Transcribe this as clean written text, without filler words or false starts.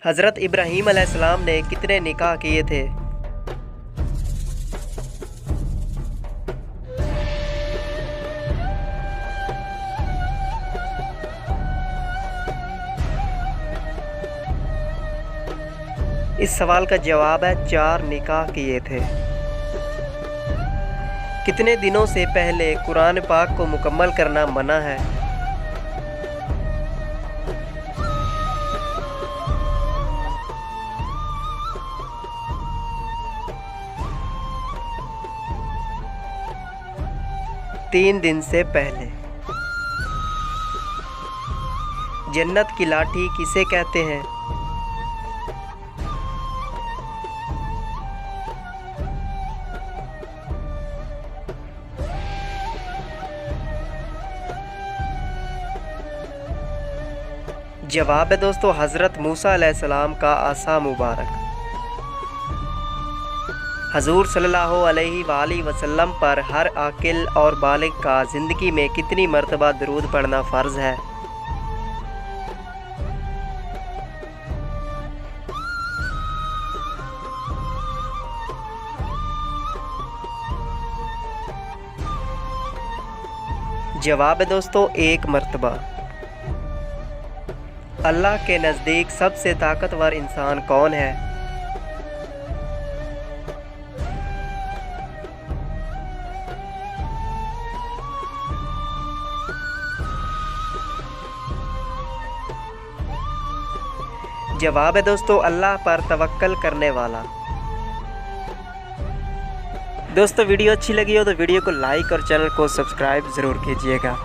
हज़रत इब्राहीम अलैहिस्सलाम ने कितने निकाह किए थे? इस सवाल का जवाब है 4 निकाह किए थे। कितने दिनों से पहले कुरान पाक को मुकम्मल करना मना है? तीन दिन से पहले। जन्नत की लाठी किसे कहते हैं? जवाब है दोस्तों हज़रत मूसा अलैहिस्सलाम का आसा मुबारक। हजूर सल्लल्लाहु अलैहि वसल्लम पर हर आकिल और बालिग का ज़िंदगी में कितनी मरतबा दरूद पढ़ना फ़र्ज़ है? जवाब है दोस्तों 1 मरतबा। अल्लाह के नज़दीक सबसे ताकतवर इंसान कौन है? जवाब है दोस्तों अल्लाह पर तवक्कल करने वाला। दोस्तों वीडियो अच्छी लगी हो तो वीडियो को लाइक और चैनल को सब्सक्राइब ज़रूर कीजिएगा।